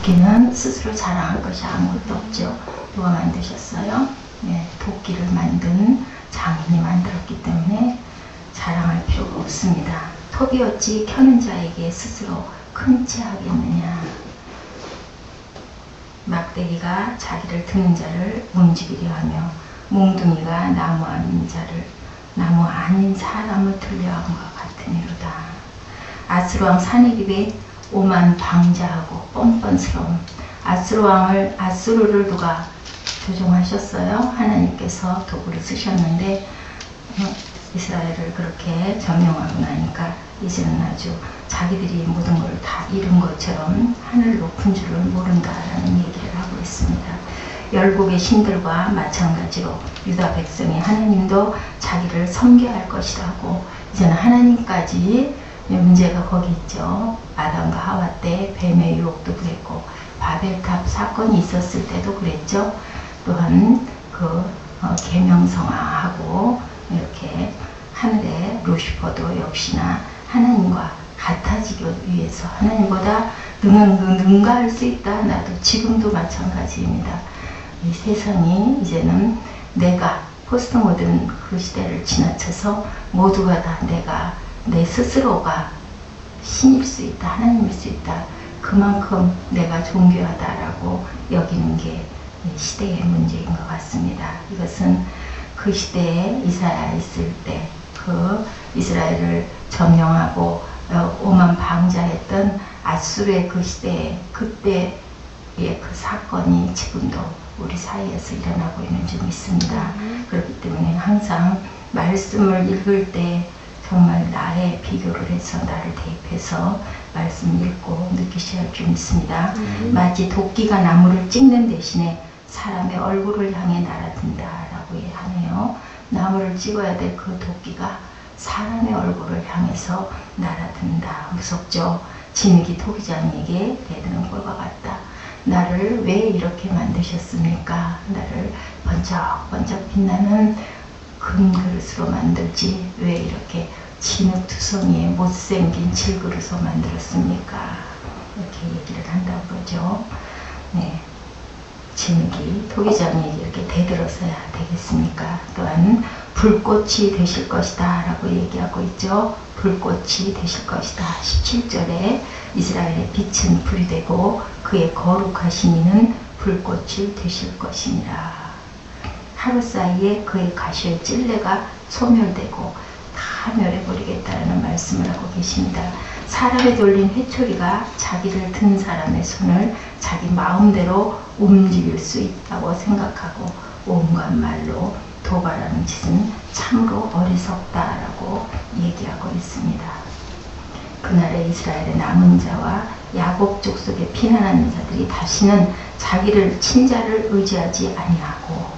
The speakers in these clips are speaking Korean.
도끼는 스스로 자랑할 것이 아무것도 없죠. 누가 만드셨어요? 네, 도끼를 만든 장인이 만들었기 때문에 자랑할 필요가 없습니다. 톱이 어찌 켜는 자에게 스스로 큰 채 하겠느냐. 막대기가 자기를 드는 자를 움직이려 하며 몽둥이가 나무 아닌 사람을 들려함과 같으니로다. 아스루왕 사내립에 오만 방자하고 뻔뻔스러움. 아스루를 누가 조종하셨어요? 하나님께서 도구를 쓰셨는데 이스라엘을 그렇게 점령하고 나니까 이제는 아주 자기들이 모든 걸 다 잃은 것처럼 하늘 높은 줄을 모른다라는 얘기를 하고 있습니다. 열국의 신들과 마찬가지로 유다 백성이 하나님도 자기를 섬겨야 할 것이라고 이제는 하나님까지 문제가 거기 있죠. 아담과 하와 때 뱀의 유혹도 그랬고 바벨탑 사건이 있었을 때도 그랬죠. 또한 그 계명성화하고 이렇게 하늘의 루시퍼도 역시나 하나님과 같아지기 위해서 하나님보다 능가할 수 있다. 나도 지금도 마찬가지입니다. 이 세상이 이제는 내가 포스트 모던 그 시대를 지나쳐서 모두가 다 내 스스로가 신일 수 있다. 하나님일 수 있다. 그만큼 내가 존귀하다라고 여기는 게 시대의 문제인 것 같습니다. 이것은 그 시대에 이사야 있을 때 그 이스라엘을 점령하고 오만 방자했던 아수르의 그 시대에 그때의 그 사건이 지금도 우리 사이에서 일어나고 있는 줄 믿습니다. 그렇기 때문에 항상 말씀을 읽을 때 정말 나에 비교를 해서 나를 대입해서 말씀 읽고 느끼셔야 할 줄 믿습니다. 마치 도끼가 나무를 찍는 대신에 사람의 얼굴을 향해 날아든다라고 하네요. 나무를 찍어야 될 그 도끼가 사람의 얼굴을 향해서 날아든다. 무섭죠? 진흙이 토기장에게 대드는 꼴과 같다. 나를 왜 이렇게 만드셨습니까? 나를 번쩍번쩍 빛나는 금그릇으로 만들지 왜 이렇게 진흙투성이에 못생긴 질그릇으로 만들었습니까? 이렇게 얘기를 한다고 그러죠. 네. 진흙이 토기장이 이렇게 대들어서야 되겠습니까? 또한 불꽃이 되실 것이다 라고 얘기하고 있죠. 불꽃이 되실 것이다. 17절에 이스라엘의 빛은 불이 되고 그의 거룩하신 이는 불꽃이 되실 것이니라. 하루 사이에 그의 가시의 찔레가 소멸되고 다 멸해버리겠다라는 말씀을 하고 계십니다. 사람에 돌린 회초리가 자기를 든 사람의 손을 자기 마음대로 움직일 수 있다고 생각하고 온갖 말로 도발하는 짓은 참으로 어리석다라고 얘기하고 있습니다. 그날의 이스라엘의 남은 자와 야곱 족속에 피난하는 자들이 다시는 자기를 친자를 의지하지 아니하고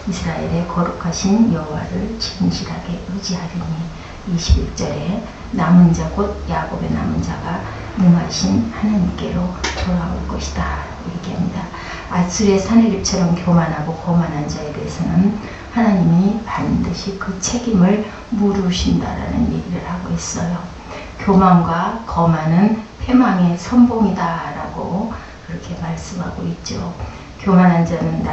이스라엘의 거룩하신 여호와를 진실하게 의지하리니 21절에 남은 자 곧 야곱의 남은 자가 능하신 하나님께로 돌아올 것이다 얘기합니다. 아수르의 사내립처럼 교만하고 거만한 자에 대해서는 하나님이 반드시 그 책임을 물으신다라는 얘기를 하고 있어요. 교만과 거만은 패망의 선봉이다라고 그렇게 말씀하고 있죠. 교만한 자는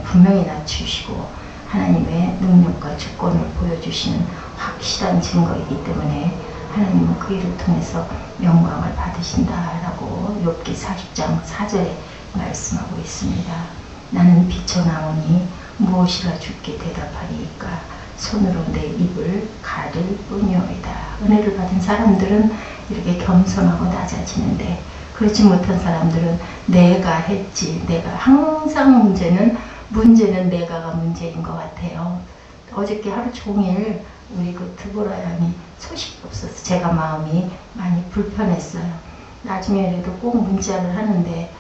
분명히 낮추시고 하나님의 능력과 주권을 보여주시는 확실한 증거이기 때문에 하나님은 그 일을 통해서 영광을 받으신다라고 욥기 40장 4절에 말씀하고 있습니다. 나는 비춰나오니 무엇이라 주께 대답하리이까 손으로 내 입을 가릴 뿐이오이다. 은혜를 받은 사람들은 이렇게 겸손하고 낮아지는데 그렇지 못한 사람들은 내가 했지, 내가 항상 문제는 내가가 문제인 것 같아요. 어저께 하루 종일 우리 그 드보라 양이 소식이 없어서 제가 마음이 많이 불편했어요. 나중에라도 꼭 문자를 하는데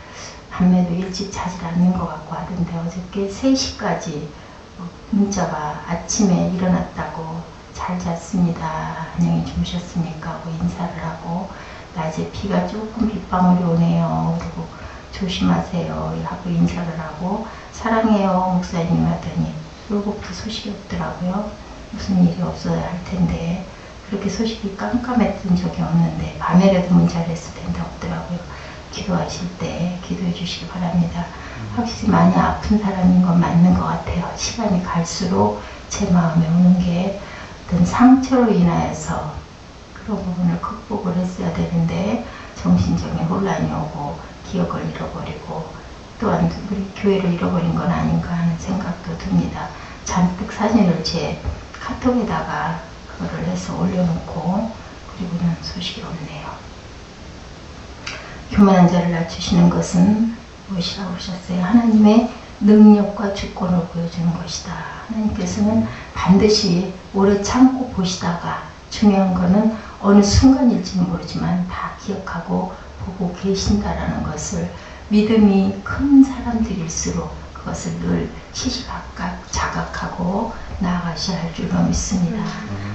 밤에도 일찍 자질 않는 것 같고 하던데 어저께 3시까지 문자가 아침에 일어났다고 잘 잤습니다. 안녕히 주무셨습니까? 하고 인사를 하고 낮에 비가 조금 빗방울이 오네요. 그리고 조심하세요 하고 인사를 하고 사랑해요 목사님 하더니 그러고부터 소식이 없더라고요. 무슨 일이 없어야 할 텐데 그렇게 소식이 깜깜했던 적이 없는데 밤에라도 문자를 했을 텐데 없더라고요. 기도하실 때 기도해 주시기 바랍니다. 확실히 많이 아픈 사람인 건 맞는 것 같아요. 시간이 갈수록 제 마음에 오는 게 어떤 상처로 인하여서 그런 부분을 극복을 했어야 되는데 정신적인 혼란이 오고 기억을 잃어버리고 또한 우리 교회를 잃어버린 건 아닌가 하는 생각도 듭니다. 잔뜩 사진을 제 카톡에다가 그거를 해서 올려놓고 그리고는 소식이 없네요. 교만한 자를 낮추시는 것은 무엇이라고 하셨어요? 하나님의 능력과 주권을 보여주는 것이다. 하나님께서는 반드시 오래 참고 보시다가 중요한 거는 어느 순간일지는 모르지만 다 기억하고 보고 계신다라는 것을 믿음이 큰 사람들일수록 그것을 늘 시시각각 자각하고 나아가셔야 할 줄로 믿습니다.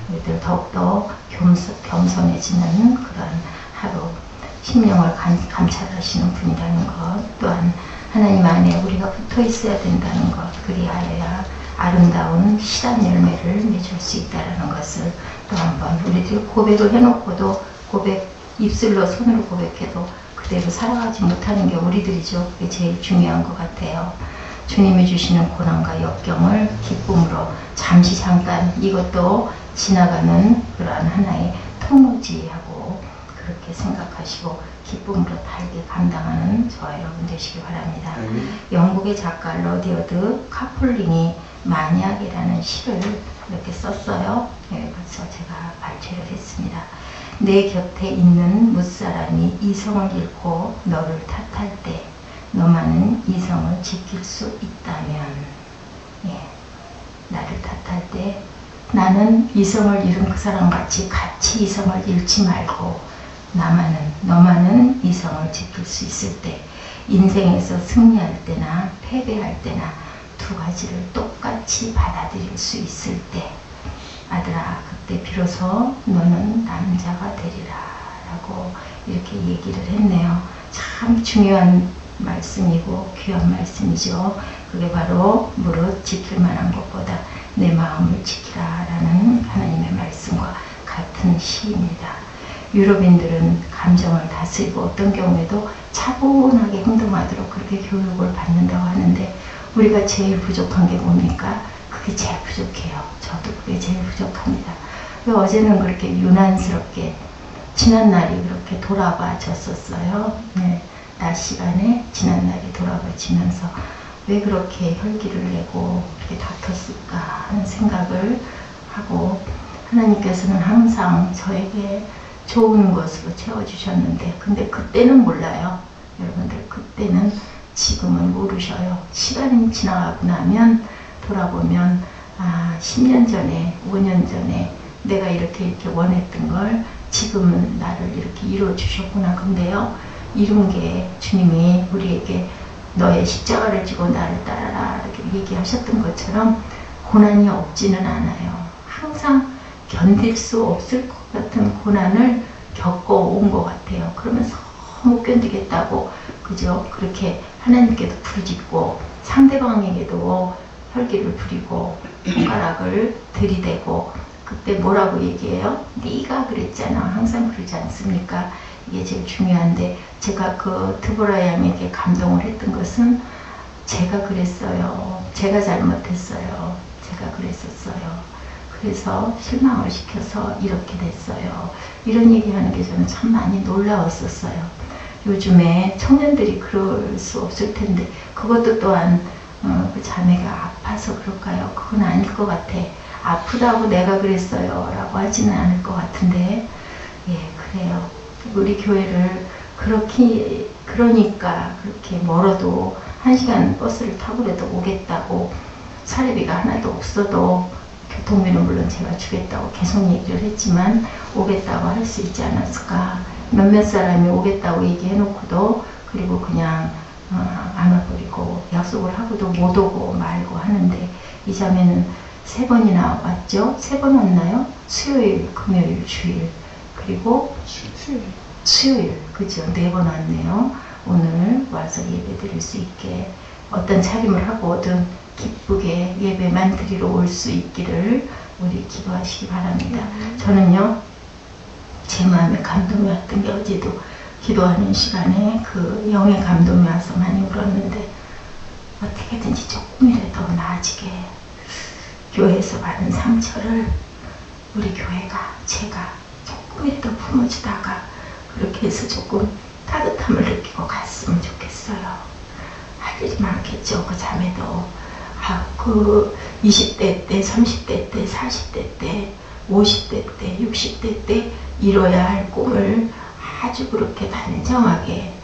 우리들 더욱더 겸손해지는 그런 하루 심령을 감찰하시는 분이라는 것, 또한 하나님 안에 우리가 붙어 있어야 된다는 것, 그리하여야 아름다운 실한 열매를 맺을 수 있다는 것을 또 한번 우리들이 고백을 해놓고도 입술로 손으로 고백해도 그대로 살아가지 못하는 게 우리들이죠. 그게 제일 중요한 것 같아요. 주님이 주시는 고난과 역경을 기쁨으로 잠깐 이것도 지나가는 그러한 하나의 통로지하고 그렇게 생각하시고 기쁨으로 달게 감당하는 저와 여러분 되시기 바랍니다. 영국의 작가 러디어드 카플링이 만약이라는 시를 이렇게 썼어요. 그래서 제가 발췌를 했습니다. 내 곁에 있는 무사람이 이성을 잃고 너를 탓할 때 너만은 이성을 지킬 수 있다면, 나를 탓할 때 나는 이성을 잃은 그 사람같이 같이 이성을 잃지 말고 너만은 이성을 지킬 수 있을 때, 인생에서 승리할 때나 패배할 때나 두 가지를 똑같이 받아들일 수 있을 때, 아들아 그때 비로소 너는 남자가 되리라 라고 이렇게 얘기를 했네요. 참 중요한 말씀이고 귀한 말씀이죠. 그게 바로 무릇 지킬 만한 것보다 내 마음을 지키라 라는 하나님의 말씀과 같은 시입니다. 유럽인들은 감정을 다스리고 어떤 경우에도 차분하게 행동하도록 그렇게 교육을 받는다고 하는데 우리가 제일 부족한 게 뭡니까? 그게 제일 부족해요. 저도 그게 제일 부족합니다. 어제는 그렇게 유난스럽게 지난날이 그렇게 돌아봐졌었어요. 낮 시간에 지난날이 돌아봐지면서 왜 그렇게 혈기를 내고 그렇게 다퉜을까 하는 생각을 하고, 하나님께서는 항상 저에게 좋은 것으로 채워주셨는데 근데 그때는 몰라요. 여러분들 그때는 지금은 모르셔요. 시간이 지나가고 나면 돌아보면 10년 전에 5년 전에 내가 이렇게 원했던 걸 지금은 나를 이렇게 이루어 주셨구나. 근데요 이룬 게 주님이 우리에게 너의 십자가를 지고 나를 따라라 이렇게 얘기하셨던 것처럼 고난이 없지는 않아요. 항상 견딜 수 없을 것 같은 고난을 겪어온 것 같아요. 그러면서 못 견디겠다고 그죠? 그렇게 하나님께도 부르짖고 상대방에게도 혈기를 부리고 손가락을 들이대고 그때 뭐라고 얘기해요? 네가 그랬잖아. 항상 그러지 않습니까? 이게 제일 중요한데 제가 그 드보라 양에게 감동을 했던 것은 제가 그랬어요. 제가 잘못했어요. 제가 그랬었어요. 그래서 실망을 시켜서 이렇게 됐어요. 이런 얘기하는 게 저는 참 많이 놀라웠었어요. 요즘에 청년들이 그럴 수 없을 텐데 그것도 또한 그 자매가 아파서 그럴까요? 그건 아닐 것 같아. 아프다고 내가 그랬어요 라고 하지는 않을 것 같은데 그래요. 우리 교회를 그러니까 그렇게 멀어도 1시간 버스를 타고라도 오겠다고 사례비가 하나도 없어도 교통비는 물론 제가 주겠다고 계속 얘기를 했지만 오겠다고 할 수 있지 않았을까. 몇몇 사람이 오겠다고 얘기해놓고도 그리고 그냥 안 와버리고 약속을 하고도 못 오고 말고 하는데 이 자매는 3번이나 왔죠? 3번 왔나요? 수요일, 금요일, 주일 그리고 수요일 그죠? 4번 왔네요. 오늘 와서 예배 드릴 수 있게 어떤 차림을 하고 오든 기쁘게 예배만 드리러 올 수 있기를 우리 기도하시기 바랍니다. 저는요 제 마음에 감동이 왔던 게 어제도 기도하는 시간에 그 영의 감동이 와서 많이 울었는데 어떻게든지 조금이라도 나아지게 교회에서 받은 상처를 우리 교회가 제가 조금이라도 품어주다가 그렇게 해서 조금 따뜻함을 느끼고 갔으면 좋겠어요. 할 일이 많겠죠. 그 자매도 그 20대 때, 30대 때, 40대 때, 50대 때, 60대 때 이뤄야 할 꿈을 아주 그렇게 단정하게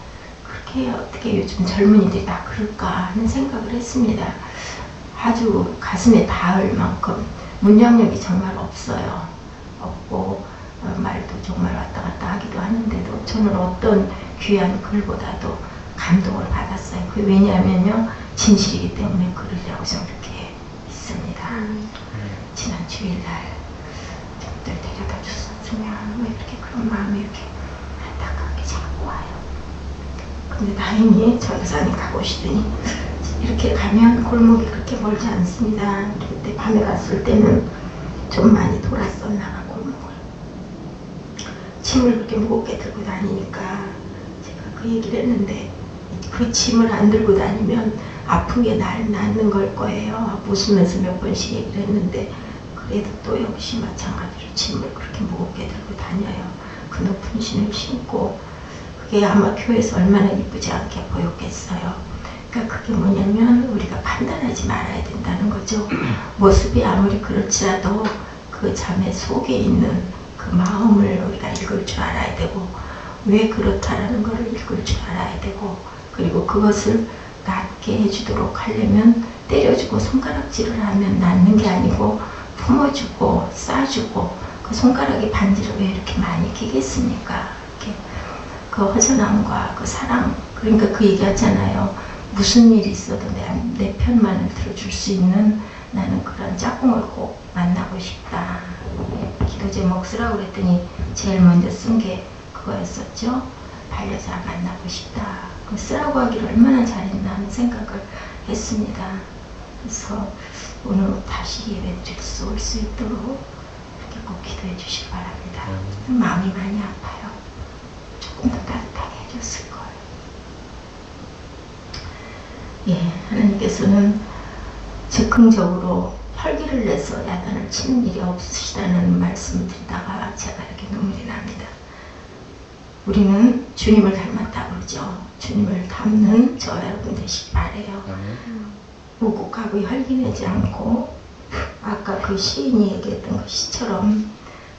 그렇게 어떻게 요즘 젊은이들이 다 그럴까 하는 생각을 했습니다. 아주 가슴에 닿을 만큼 문장력이 정말 없어요. 없고 말도 정말 왔다 갔다 하기도 하는데도 저는 어떤 귀한 글보다도 감동을 받았어요. 그게 왜냐하면요, 진실이기 때문에 그러려고 저는 그렇게 믿습니다. 지난 주일날 저들 데려다 주셨으면 왜 이렇게 그런 마음이 이렇게 안타깝게 자꾸 와요. 근데 다행히 전도사님 가고 오시더니 이렇게 가면 골목이 그렇게 멀지 않습니다. 그때 밤에 갔을 때는 좀 많이 돌았었나 봐, 골목을. 짐을 그렇게 무겁게 들고 다니니까 제가 그 얘기를 했는데 그 짐을 안 들고 다니면 아픈 게 낫는 걸 거예요. 웃으면서 몇 번씩 얘기를 했는데 그래도 또 역시 마찬가지로 짐을 그렇게 무겁게 들고 다녀요. 그 높은 신을 신고 그게 아마 교회에서 얼마나 이쁘지 않게 보였겠어요. 그러니까 그게 뭐냐면 우리가 판단하지 말아야 된다는 거죠. 모습이 아무리 그렇지라도 그 자매 속에 있는 그 마음을 우리가 읽을 줄 알아야 되고 왜 그렇다라는 것을 읽을 줄 알아야 되고 그리고 그것을 낫게 해주도록 하려면 때려주고 손가락질을 하면 낫는 게 아니고 품어주고 싸주고 그 손가락에 반지를 왜 이렇게 많이 끼겠습니까? 이렇게 그 허전함과 그 사랑 그러니까 그 얘기하잖아요. 무슨 일이 있어도 내 편만을 들어줄 수 있는 나는 그런 짝꿍을 꼭 만나고 싶다. 기도 제목 쓰라고 그랬더니 제일 먼저 쓴 게 그거였었죠. 반려자 만나고 싶다. 그 쓰라고 하기를 얼마나 잘했나 하는 생각을 했습니다. 그래서 오늘 다시 예배드릴 수 올 수 있도록 이렇게 꼭 기도해 주시기 바랍니다. 마음이 많이 아파요. 조금 더 따뜻하게 해줬을 거예요. 예, 하나님께서는 즉흥적으로 혈기를 내서 야단을 치는 일이 없으시다는 말씀을 드리다가 제가 이렇게 눈물이 납니다. 우리는 주님을 닮았다고 그러죠. 주님을 닮는 저 여러분 되시기 바래요. 우국하고 혈기내지 않고 아까 그 시인이 얘기했던 그 시처럼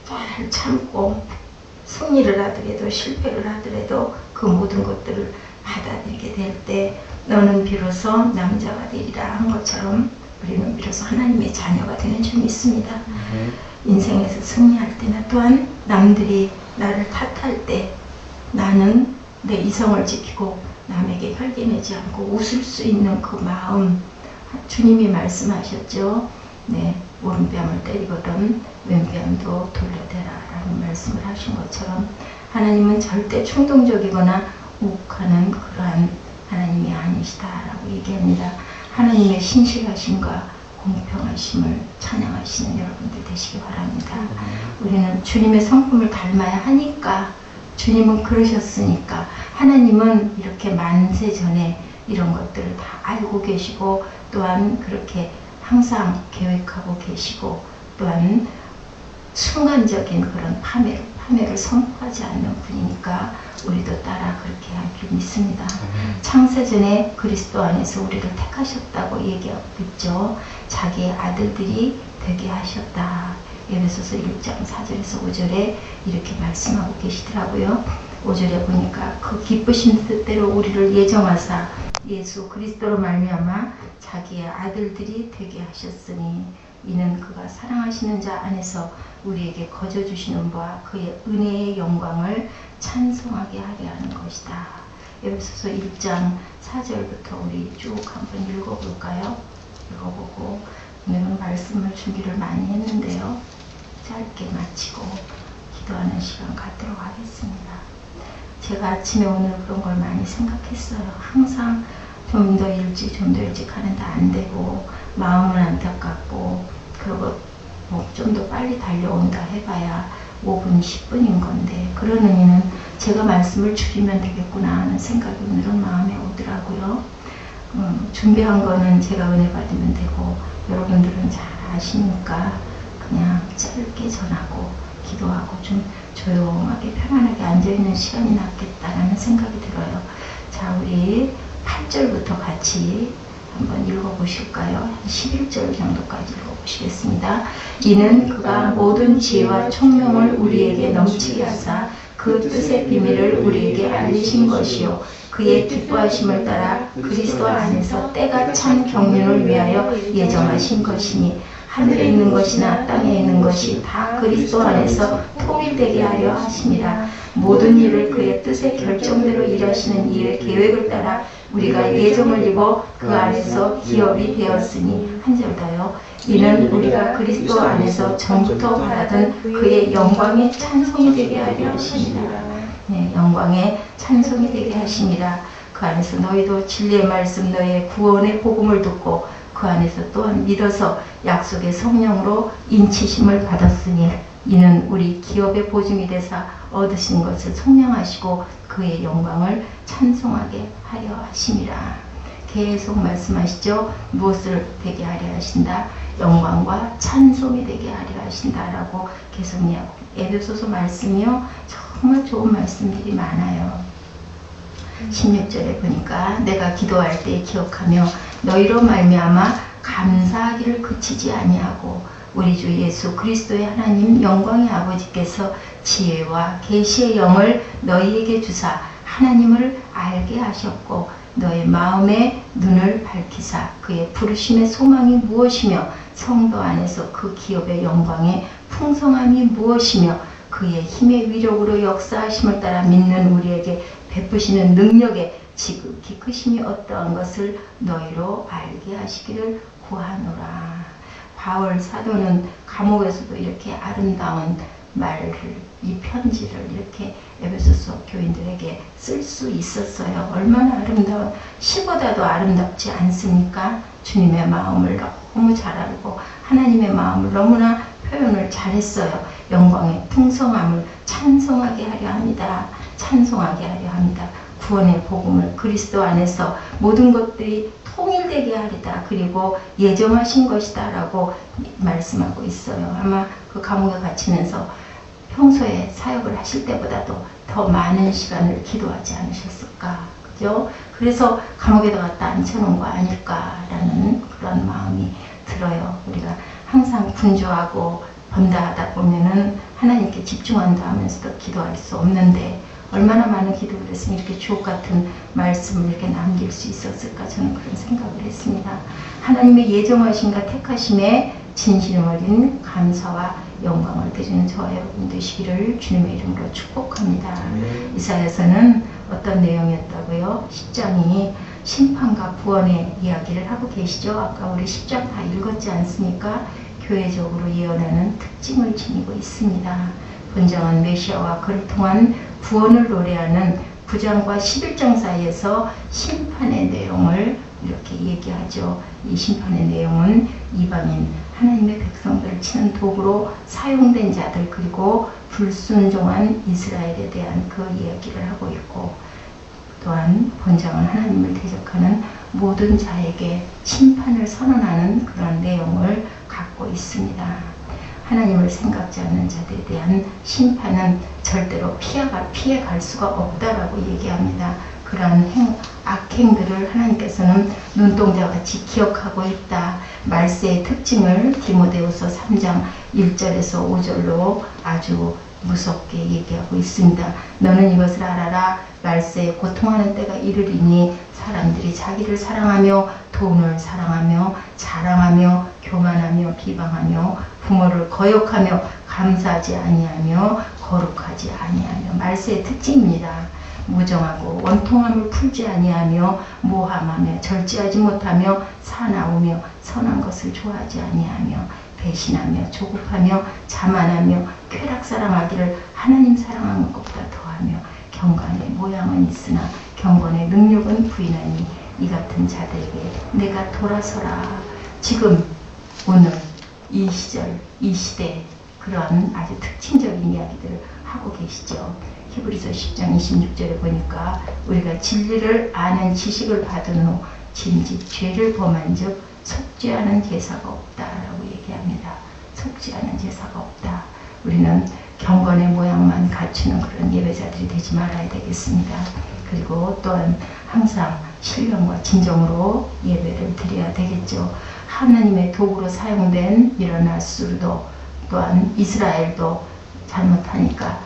잘 참고 승리를 하더라도 실패를 하더라도 그 모든 것들을 받아들이게 될 때 너는 비로소 남자가 되리라 한 것처럼 우리는 비로소 하나님의 자녀가 되는 줄 믿습니다. 인생에서 승리할 때나 또한 남들이 나를 탓할 때 나는 내 이성을 지키고 남에게 혈기내지 않고 웃을 수 있는 그 마음 주님이 말씀하셨죠. 네, 오른뺨을 때리거든 왼뺨도 돌려대라 라는 말씀을 하신 것처럼 하나님은 절대 충동적이거나 욱하는 그러한 하나님이 아니시다라고 얘기합니다. 하나님의 신실하심과 공평하심을 찬양하시는 여러분들 되시기 바랍니다. 우리는 주님의 성품을 닮아야 하니까 주님은 그러셨으니까 하나님은 이렇게 만세 전에 이런 것들을 다 알고 계시고 또한 그렇게 항상 계획하고 계시고 또한 순간적인 그런 파멸을 선포하지 않는 분이니까 우리도 따라 그렇게 할 줄 믿습니다. 창세전에 그리스도 안에서 우리를 택하셨다고 얘기하고 있죠. 자기의 아들들이 되게 하셨다. 에베소서 1장 4절에서 5절에 이렇게 말씀하고 계시더라고요. 5절에 보니까 그 기쁘신 뜻대로 우리를 예정하사 예수 그리스도로 말미암아 자기의 아들들이 되게 하셨으니 이는 그가 사랑하시는 자 안에서 우리에게 거저 주시는 바와 그의 은혜의 영광을 찬송하게 하려 하는 것이다. 에베소서 1장 4절부터 우리 쭉 한번 읽어볼까요? 읽어보고 오늘은 말씀을 준비를 많이 했는데요. 짧게 마치고 기도하는 시간 갖도록 하겠습니다. 제가 아침에 오늘 그런 걸 많이 생각했어요. 항상 좀 더 일찍 하는데 안 되고 마음은 안타깝고 그리고 뭐 좀 더 빨리 달려온다 해봐야 5분 10분인 건데 그런 의미는 제가 말씀을 줄이면 되겠구나 하는 생각이 오늘은 마음에 오더라고요. 준비한 거는 제가 은혜 받으면 되고 여러분들은 잘 아시니까 그냥 짧게 전하고 기도하고 좀 조용하게 편안하게 앉아있는 시간이 낫겠다라는 생각이 들어요. 자, 우리 8절부터 같이 한번 읽어보실까요? 11절 정도까지 읽어보시겠습니다. 이는 그가 모든 지혜와 총명을 우리에게 넘치게 하사 그 뜻의 비밀을 우리에게 알리신 것이요 그의 기뻐하심을 따라 그리스도 안에서 때가 찬 경륜을 위하여 예정하신 것이니 하늘에 있는 것이나 땅에 있는 것이 다 그리스도 안에서 통일되게 하려 하심이라. 모든 일을 그의 뜻의 결정대로 일하시는 이의 계획을 따라 우리가 예정을 입어 그 안에서 기업이 되었으니. 한 절 더요. 이는 우리가 그리스도 안에서 전부터 바라던 그의 영광의 찬송이 되게 하려 하심이라. 네, 영광의 찬송이 되게 하심이라. 그 안에서 너희도 진리의 말씀 너희의 구원의 복음을 듣고 그 안에서 또한 믿어서 약속의 성령으로 인치심을 받았으니 이는 우리 기업의 보증이 되사 얻으신 것을 성령하시고 그의 영광을 찬송하게 하려 하심이라. 계속 말씀하시죠. 무엇을 되게 하려 하신다? 영광과 찬송이 되게 하려 하신다라고 계속 이야기하고, 에베소서 말씀이요 정말 좋은 말씀들이 많아요. 16절에 보니까 내가 기도할 때 기억하며 너희로 말미암아 감사하기를 그치지 아니하고 우리 주 예수 그리스도의 하나님 영광의 아버지께서 지혜와 계시의 영을 너희에게 주사 하나님을 알게 하셨고 너의 마음의 눈을 밝히사 그의 부르심의 소망이 무엇이며 성도 안에서 그 기업의 영광의 풍성함이 무엇이며 그의 힘의 위력으로 역사하심을 따라 믿는 우리에게 베푸시는 능력의 지극히 크심이 어떠한 것을 너희로 알게 하시기를 구하노라. 바울 사도는 감옥에서도 이렇게 아름다운 말을, 이 편지를 이렇게 에베소서 교인들에게 쓸 수 있었어요. 얼마나 아름다운, 시보다도 아름답지 않습니까? 주님의 마음을 너무 잘 알고 하나님의 마음을 너무나 표현을 잘했어요. 영광의 풍성함을 찬송하게 하려 합니다. 찬송하게 하려 합니다. 구원의 복음을 그리스도 안에서 모든 것들이 통일되게 하리다. 그리고 예정하신 것이다 라고 말씀하고 있어요. 아마 그 감옥에 갇히면서 평소에 사역을 하실 때보다도 더 많은 시간을 기도하지 않으셨을까. 그죠? 그래서 감옥에다 갖다 앉혀놓은 거 아닐까라는 그런 마음이 들어요. 우리가 항상 분주하고 번다하다 보면은 하나님께 집중한다 하면서도 기도할 수 없는데 얼마나 많은 기도를 했으면 이렇게 주옥 같은 말씀을 이렇게 남길 수 있었을까 저는 그런 생각을 했습니다. 하나님의 예정하심과 택하심에 진심 어린 감사와 영광을 드리는 저와 여러분 되시기를 주님의 이름으로 축복합니다. 이사야서는 어떤 내용이었다고요? 10장이 심판과 구원의 이야기를 하고 계시죠. 아까 우리 10장 다 읽었지 않습니까? 교회적으로 예언하는 특징을 지니고 있습니다. 본장은 메시아와 그를 통한 구원을 노래하는 9장과 11장 사이에서 심판의 내용을 이렇게 얘기하죠. 이 심판의 내용은 이방인 하나님의 백성들을 치는 도구로 사용된 자들 그리고 불순종한 이스라엘에 대한 그 이야기를 하고 있고 또한 본장은 하나님을 대적하는 모든 자에게 심판을 선언하는 그런 내용을 갖고 있습니다. 하나님을 생각지 않는 자들에 대한 심판은 절대로 피해갈 수가 없다라고 얘기합니다. 그러한 악행들을 하나님께서는 눈동자같이 기억하고 있다. 말세의 특징을 디모데후서 3장 1절에서 5절로 아주 무섭게 얘기하고 있습니다. 너는 이것을 알아라. 말세에 고통하는 때가 이르리니 사람들이 자기를 사랑하며 돈을 사랑하며 자랑하며 교만하며 비방하며 부모를 거역하며 감사하지 아니하며 거룩하지 아니하며 말세의 특징입니다. 무정하고 원통함을 풀지 아니하며 모함하며 절제하지 못하며 사나우며 선한 것을 좋아하지 아니하며 배신하며 조급하며 자만하며 쾌락 사랑하기를 하나님 사랑하는 것보다 더하며 경건의 모양은 있으나 경건의 능력은 부인하니 이 같은 자들에게 내가 돌아서라. 지금 오늘 이 시절 이 시대 그런 아주 특징적인 이야기들을 하고 계시죠. 히브리서 10장 26절에 보니까 우리가 진리를 아는 지식을 받은 후 진즉 죄를 범한 즉 속죄하는 제사가 없다라고 얘기합니다. 속죄하는 제사가 없다. 우리는 경건의 모양만 갖추는 그런 예배자들이 되지 말아야 되겠습니다. 그리고 또한 항상 신령과 진정으로 예배를 드려야 되겠죠. 하나님의 도구로 사용된 이런 아수르도 또한 이스라엘도 잘못하니까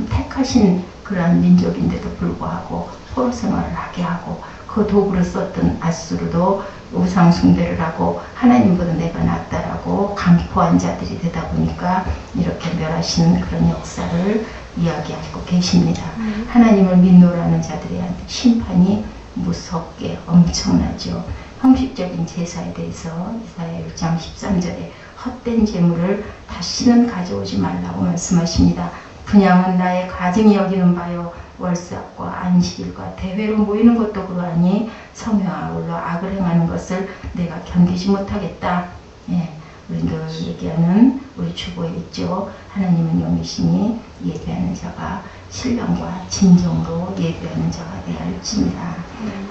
택하신 그러한 민족인데도 불구하고 포로 생활을 하게 하고 그 도구를 썼던 아수르도 우상 숭배를 하고 하나님보다 내가 낫다라고 강포한 자들이 되다 보니까 이렇게 멸하시는 그런 역사를 이야기하고 계십니다. 하나님을 믿노라는 자들의 심판이 무섭게 엄청나죠. 형식적인 제사에 대해서 이사야 1장 13절에 헛된 재물을 다시는 가져오지 말라고 말씀하십니다. 분향은 나의 가증히 여기는 바요 월삭과 안식일과 대회로 모이는 것도 그러하니 성회와 아울러 악을 행하는 것을 내가 견디지 못하겠다. 예, 우리 늘 얘기하는 우리 주보에 있죠. 하나님은 영이시니 예배하는 자가 신령과 진정으로 예배하는 자가 되어야 할지니라.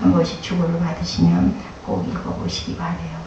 한 번씩 주보를 받으시면 꼭 읽어보시기 바라요.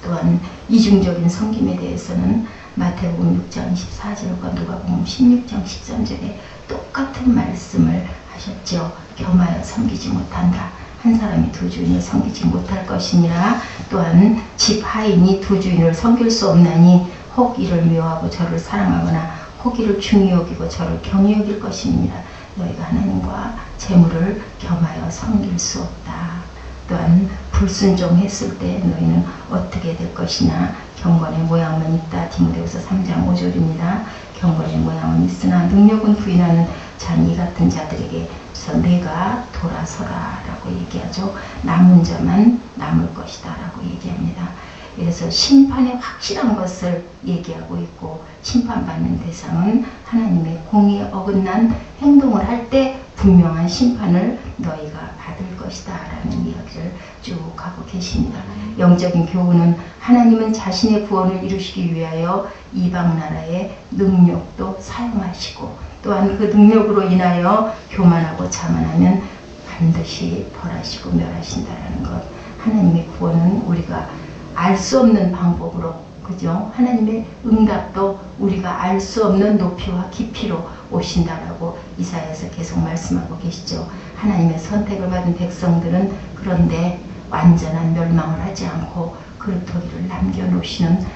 또한 이중적인 섬김에 대해서는 마태복음 6장 14절과 누가복음 16장 13절에 똑같은 말씀을 하셨죠. 겸하여 섬기지 못한다. 한 사람이 두 주인을 섬기지 못할 것이니라. 또한 집 하인이 두 주인을 섬길 수 없나니 혹 이를 미워하고 저를 사랑하거나 혹 이를 중히 여기고 저를 경히 여길 것입니다. 너희가 하나님과 재물을 겸하여 섬길 수 없다. 또한 불순종했을 때 너희는 어떻게 될 것이냐. 경건의 모양만 있다. 디모데후서 3장 5절입니다. 경건의 모양은 있으나 능력은 부인하는 자니 같은 자들에게서 내가 돌아서라 라고 얘기하죠. 남은 자만 남을 것이다 라고 얘기합니다. 그래서 심판의 확실한 것을 얘기하고 있고 심판받는 대상은 하나님의 공의에 어긋난 행동을 할 때 분명한 심판을 너희가 받을 것이다 라는 이야기를 쭉 하고 계십니다. 영적인 교훈은 하나님은 자신의 구원을 이루시기 위하여 이방 나라의 능력도 사용하시고 또한 그 능력으로 인하여 교만하고 자만하면 반드시 벌하시고 멸하신다라는 것. 하나님의 구원은 우리가 알 수 없는 방법으로, 그죠? 하나님의 응답도 우리가 알 수 없는 높이와 깊이로 오신다라고 이사야에서 계속 말씀하고 계시죠. 하나님의 선택을 받은 백성들은 그런데 완전한 멸망을 하지 않고 그릇토기를 남겨놓으시는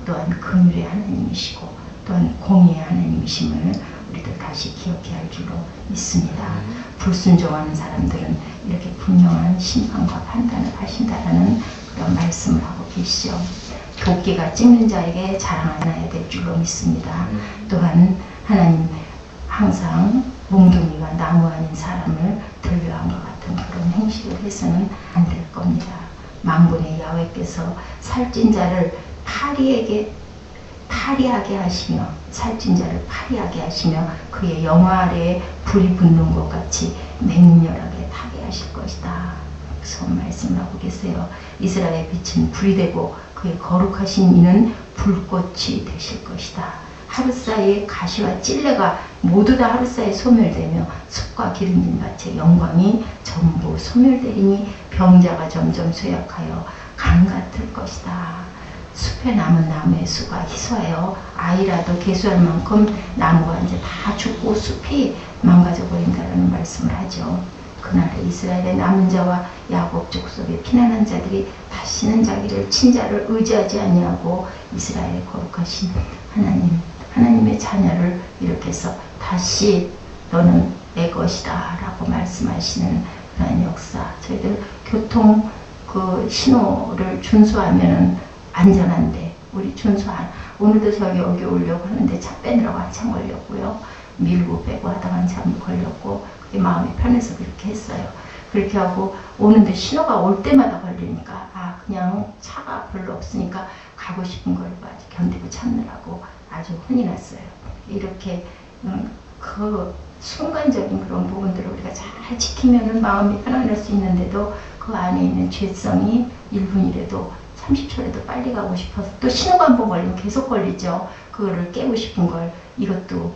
또한 긍휼의 하나님이시고 또한 공의의 하나님이심을 우리들 다시 기억해야 할 줄로 믿습니다. 불순종하는 사람들은 이렇게 분명한 심판과 판단을 하신다라는 그런 말씀을 하고 계시죠. 도끼가 찍는 자에게 자랑 안 해야 될 줄로 믿습니다. 또한 하나님 항상 몽둥이가 나무 아닌 사람을 들려한 것 같은 그런 행실을 해서는 안 될 겁니다. 만군의 야훼께서 살찐 자를 파리하게 하시며 살찐 자를 파리하게 하시며 그의 영화 아래에 불이 붙는 것 같이 맹렬하게 타게 하실 것이다. 무서운 말씀을 하고 계세요. 이스라엘의 빛은 불이 되고 그의 거룩하신 이는 불꽃이 되실 것이다. 하루 사이에 가시와 찔레가 모두 다 하루 사이에 소멸되며 숲과 기름진 밭의 영광이 전부 소멸되리니 병자가 점점 쇠약하여 강 같을 것이다. 숲에 남은 나무의 수가 희소하여 아이라도 계수할 만큼 나무가 이제 다 죽고 숲이 망가져 버린다는 말씀을 하죠. 그날에 이스라엘의 남은 자와 야곱 족속의 피난한 자들이 다시는 자기를 친자를 의지하지 아니하고 이스라엘의 거룩하신 하나님의 자녀를 일으켜서 다시 너는 내 것이다 라고 말씀하시는 그런 역사. 저희들 교통 그 신호를 준수하면 안전한데 우리 오늘도 저기 여기 오려고 하는데 차 빼느라고 한참 걸렸고요. 밀고 빼고 하다가 한참 걸렸고 그게 마음이 편해서 그렇게 했어요. 그렇게 하고 오는데 신호가 올 때마다 걸리니까 그냥 차가 별로 없으니까 가고 싶은 걸 아주 견디고 참느라고 아주 혼이 났어요. 이렇게 그 순간적인 그런 부분들을 우리가 잘 지키면 마음이 편안할 수 있는데도 그 안에 있는 죄성이 1분이라도 30초라도 빨리 가고 싶어서 또 신호가 한번 걸리면 계속 걸리죠. 그거를 깨고 싶은 걸 이것도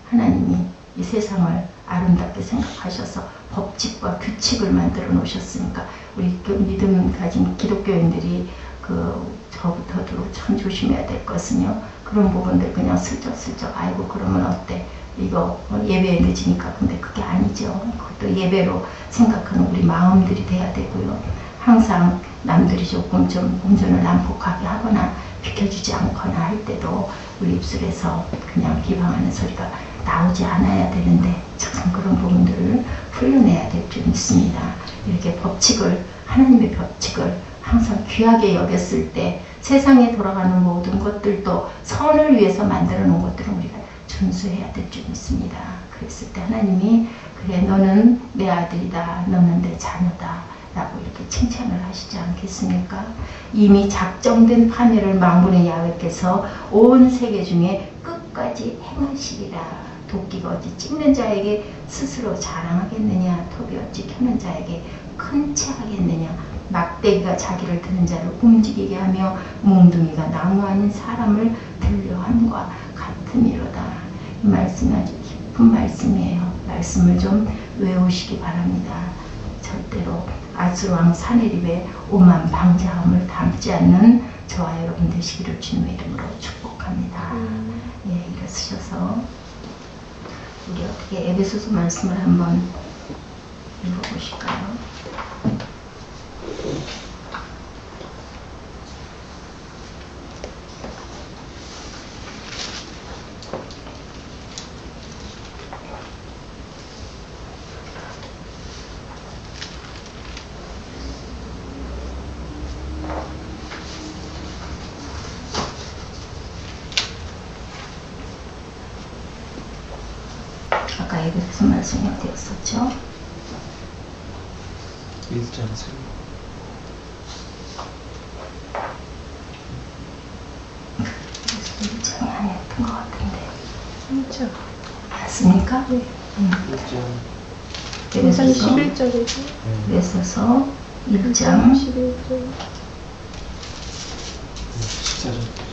하나님이 이 세상을 아름답게 생각하셔서 법칙과 규칙을 만들어 놓으셨으니까 우리 믿음 가진 기독교인들이 저부터도 참 조심해야 될 것은요. 그런 부분들 그냥 슬쩍슬쩍 아이고 그러면 어때? 이거 예배에 늦으니까 근데 그게 아니죠. 그것도 예배로 생각하는 우리 마음들이 돼야 되고요. 항상 남들이 조금 좀 운전을 난폭하게 하거나 비켜주지 않거나 할 때도 우리 입술에서 그냥 비방하는 소리가 나오지 않아야 되는데 참 그런 부분들을 풀려내야 될 줄 믿습니다. 이렇게 법칙을 하나님의 법칙을 항상 귀하게 여겼을 때 세상에 돌아가는 모든 것들도 선을 위해서 만들어 놓은 것들은 우리가 준수해야 될 줄 믿습니다. 그랬을 때 하나님이 그래 너는 내 아들이다 너는 내 자녀다 라고 이렇게 칭찬을 하시지 않겠습니까? 이미 작정된 판례를 만군의 야훼께서 온 세계 중에 끝까지 행하시리라. 도끼가 어찌 찍는 자에게 스스로 자랑하겠느냐, 톱이 어찌 켜는 자에게 큰 채 하겠느냐. 막대기가 자기를 드는 자를 움직이게 하며 몽둥이가 나무 아닌 사람을 들려함과 같으니로다. 이 말씀이 아주 깊은 말씀이에요. 말씀을 좀 외우시기 바랍니다. 절대로 아수르왕 사내립의 오만 방자함을 담지 않는 저와 여러분 되시기를 주님의 이름으로 축복합니다. 예, 일어서셔서 우리 어떻게 에베소서 말씀을 한번 읽어보실까요? 아까 에베소서 말씀이 어디였었죠? 1장 1장이 아니었던 것 같은데 3장. 맞습니까? 네. 1장 1장 에베소서 11절에서 에베소서 1장 11절. 14절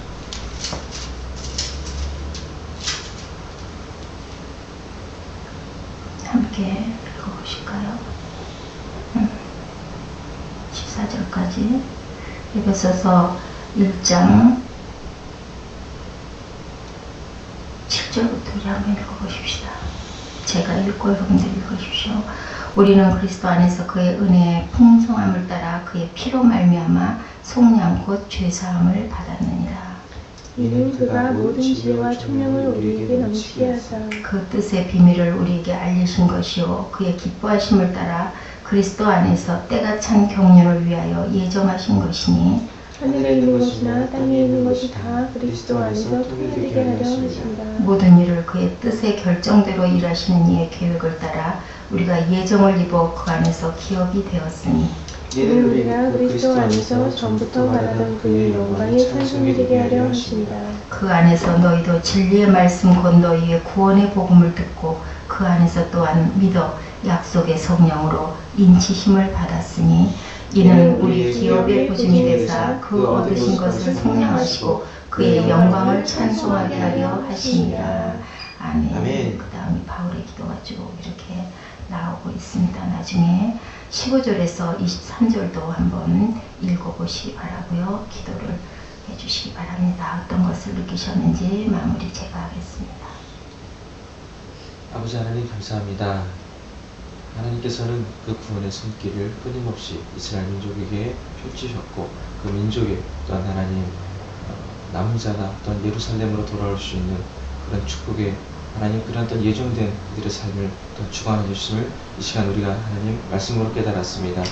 함께 읽어보실까요? 14절까지 에베소서 1장 7절부터 우리 한번 읽어보십시다. 제가 읽고 여러분들 읽으십시오. 우리는 그리스도 안에서 그의 은혜의 풍성함을 따라 그의 피로 말미암아 속량 곧 죄사함을 받았느니라. 이는 그가 모든 지혜와 총명을 우리에게 넘치게 하사 그 뜻의 비밀을 우리에게 알리신 것이요 그의 기뻐하심을 따라 그리스도 안에서 때가 찬 경륜을 위하여 예정하신 것이니 하늘에 있는 것이나 땅에 있는 것이 다 그리스도 안에서 통일되게 하려 하십니다. 모든 일을 그의 뜻의 결정대로 일하시는 이의 계획을 따라 우리가 예정을 입어 그 안에서 기업이 되었으니 이는 우리가 그리스도 안에서 전부터 말하던 그의 영광의 찬송이 되게 하려 하십니다. 그 안에서 너희도 진리의 말씀 곧 너희의 구원의 복음을 듣고 그 안에서 또한 믿어 약속의 성령으로 인치심을 받았으니 이는 우리 기업의 보증이 되사 그 얻으신 것을 성량하시고 그의 영광을 찬송하게 하려 하시니라. 아멘. 아멘. 그 다음에 바울의 기도가 쭉 이렇게 나오고 있습니다. 나중에 15절에서 23절도 한번 읽어보시기 바라고요. 기도를 해주시기 바랍니다. 어떤 것을 느끼셨는지 마무리 제가 하겠습니다. 아버지 하나님 감사합니다. 하나님께서는 그 구원의 손길을 끊임없이 이스라엘 민족에게 펼치셨고 그 민족에 또한 하나님 남은 자가 또한 예루살렘으로 돌아올 수 있는 그런 축복의 하나님 그런 어떤 예정된 그들의 삶을 또 주관해 주심을 이 시간 우리가 하나님 말씀으로 깨달았습니다.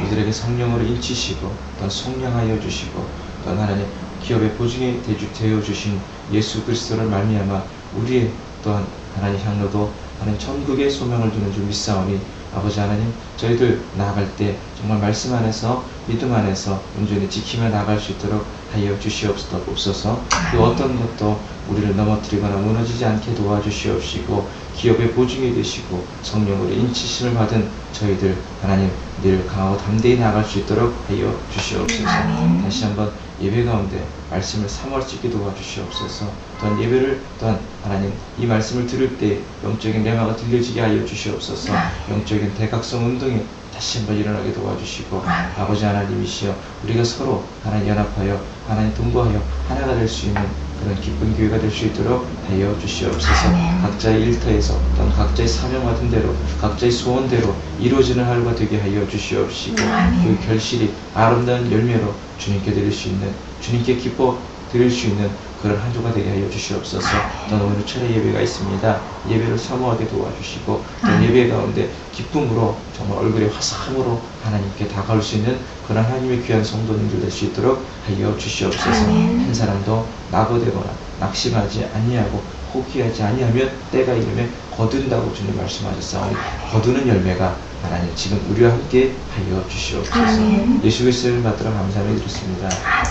우리들에게 성령으로 인치시고 또한 속량하여 주시고 또한 하나님 기업의 보증이 되어 주신 예수 그리스도를 말미암아 우리의 또한 하나님 향로도 하나님 천국의 소명을 두는 줄 믿사오니 아버지 하나님 저희들 나아갈 때 정말 말씀 안에서 믿음 안에서 온전히 지키며 나아갈 수 있도록 하여 주시옵소서. 그 어떤 것도 우리를 넘어뜨리거나 무너지지 않게 도와주시옵시고 기업의 보증이 되시고 성령으로 인치심을 받은 저희들 하나님 늘 강하고 담대히 나아갈 수 있도록 하여 주시옵소서. 아멘. 다시 한번 예배 가운데 말씀을 사모할 수 있게 도와주시옵소서. 또한 예배를 또한 하나님 이 말씀을 들을 때 영적인 레마가 들려지게 하여 주시옵소서. 영적인 대각성 운동이 다시 한번 일어나게 도와주시고 아버지 하나님이시여 우리가 서로 하나님 연합하여 하나님 동거하여 하나가 될 수 있는 그런 기쁜 교회가 될 수 있도록 하여 주시옵소서. 각자의 일터에서 또한 각자의 사명 같은 대로 각자의 소원대로 이루어지는 하루가 되게 하여 주시옵시고 그 결실이 아름다운 열매로 주님께 드릴 수 있는 주님께 기뻐 드릴 수 있는 그런 한 주가 되게 하여 주시옵소서. 또한 오늘 철회 예배가 있습니다. 예배를 사모하게 도와주시고 또 예배 가운데 기쁨으로 정말 얼굴에 화사함으로 하나님께 다가올 수 있는 그런 하나님의 귀한 성도님들 될 수 있도록 하여 주시옵소서. 한 사람도 낙오되거나 낙심하지 아니하고 포기하지 아니하면 때가 이르면 거둔다고 주님 말씀하셨사오니 거두는 열매가 하나님 지금 우리와 함께 하여 주시옵소서. 예수 그리스도를 받들어 감사함을 드렸습니다.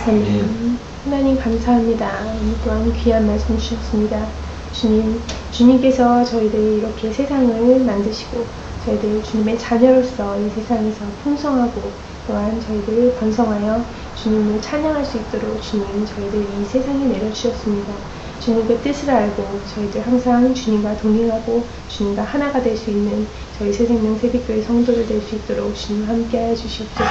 아멘. 하나님 감사합니다. 또한 귀한 말씀 주셨습니다. 주님께서 저희들 이렇게 세상을 만드시고 저희들 주님의 자녀로서 이 세상에서 풍성하고 또한 저희들 번성하여 주님을 찬양할 수 있도록 주님 저희들 이 세상에 내려주셨습니다. 주님의 뜻을 알고 저희들 항상 주님과 동행하고 주님과 하나가 될 수 있는 저희 새생명 새벽교회 성도들 될 수 있도록 주님 함께하여 주시옵소서.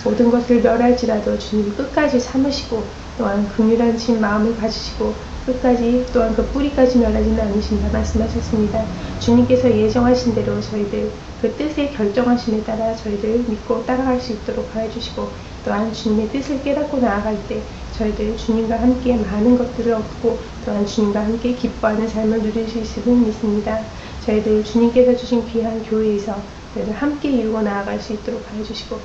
모든 것을 멸할지라도 주님 끝까지 참으시고 또한 긍휼하신 마음을 가지시고 끝까지 또한 그 뿌리까지 멸하지는 않으신다 말씀하셨습니다. 주님께서 예정하신 대로 저희들 그 뜻에 결정하심에 따라 저희들 믿고 따라갈 수 있도록 하여 주시고 또한 주님의 뜻을 깨닫고 나아갈 때 저희들 주님과 함께 많은 것들을 얻고 또한 주님과 함께 기뻐하는 삶을 누릴 수 있음을 믿습니다. 저희들 주님께서 주신 귀한 교회에서 저희들 함께 이루고 나아갈 수 있도록 하여 주시고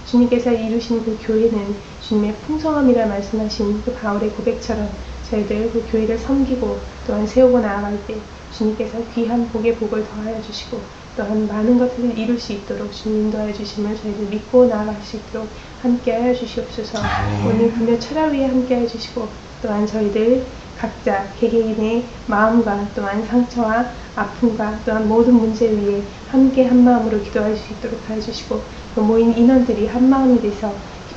주님께서 이루신 그 교회는 주님의 풍성함이라 말씀하신 그 바울의 고백처럼 저희들 그 교회를 섬기고 또한 세우고 나아갈 때 주님께서 귀한 복의 복을 더하여 주시고 또한 많은 것들을 이룰 수 있도록 주님 인도하여 주심을 저희들 믿고 나아갈 수 있도록 함께하여 주시옵소서. 오늘 금요 철야 위에 함께하여 주시고 또한 저희들 각자 개개인의 마음과 또한 상처와 아픔과 또한 모든 문제 위에 함께 한 마음으로 기도할 수 있도록 하여 주시고 그 모인 인원들이 한 마음이 돼서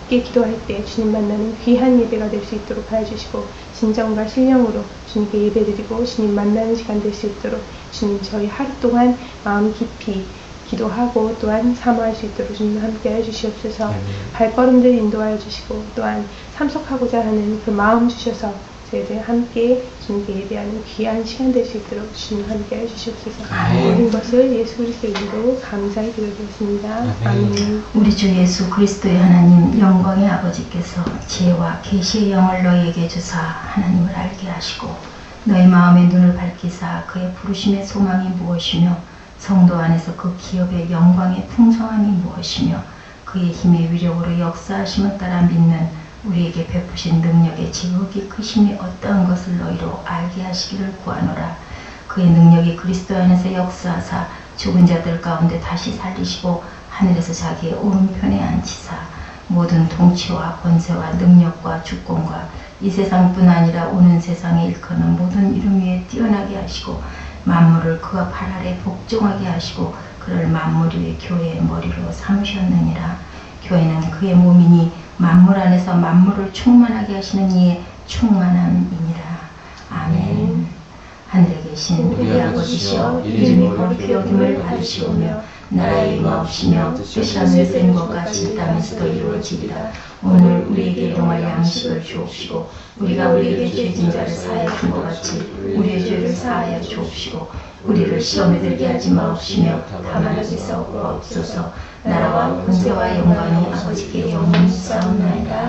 깊게 기도할 때 주님 만나는 귀한 예배가 될 수 있도록 하여 주시고 진정과 신령으로 주님께 예배드리고 주님 만나는 시간 될 수 있도록 주님 저희 하루 동안 마음 깊이 기도하고 또한 사모할 수 있도록 주님 함께 해주시옵소서. 발걸음들 인도하여 주시고 또한 참석하고자 하는 그 마음 주셔서 저희들 함께 주님께 예배하는 귀한 시간 될 수 있도록 주님 함께 해주시옵소서. 모든 것을 예수 그리스도의 이름으로 감사히 기도드렸습니다. 아멘. 우리 주 예수 그리스도의 하나님 영광의 아버지께서 지혜와 계시의 영을 너희에게 주사 하나님을 알게 하시고 너희 마음의 눈을 밝히사 그의 부르심의 소망이 무엇이며 성도 안에서 그 기업의 영광의 풍성함이 무엇이며 그의 힘의 위력으로 역사하심을 따라 믿는 우리에게 베푸신 능력의 지극히 크심이 어떠한 것을 너희로 알게 하시기를 구하노라. 그의 능력이 그리스도 안에서 역사하사 죽은 자들 가운데 다시 살리시고 하늘에서 자기의 오른편에 앉히사 모든 통치와 권세와 능력과 주권과 이 세상뿐 아니라 오는 세상에 일컫는 모든 이름 위에 뛰어나게 하시고 만물을 그가 발 아래 복종하게 하시고 그를 만물 위의 교회의 머리로 삼으셨느니라. 교회는 그의 몸이니 만물 안에서 만물을 충만하게 하시는 이의 충만함이니라. 아멘. 하늘에 계신 우리 아버지시여 이름이 거룩히 여김을 받으시오며 나라의 임하옵시며 뜻이 하늘에서 이룬 것 같이 이 땅에서도 이루어지리라. 오늘 우리에게 일용할 양식을 주옵시고 우리가 우리에게 죄진 자를 사하여 준 것 같이 우리의 죄를 사하여 주옵시고 우리를 시험에 들게 하지 마옵시며 다만 여기서 구하옵소서. 나라와 권세와 영광이 아버지께 영원히 싸움나이다.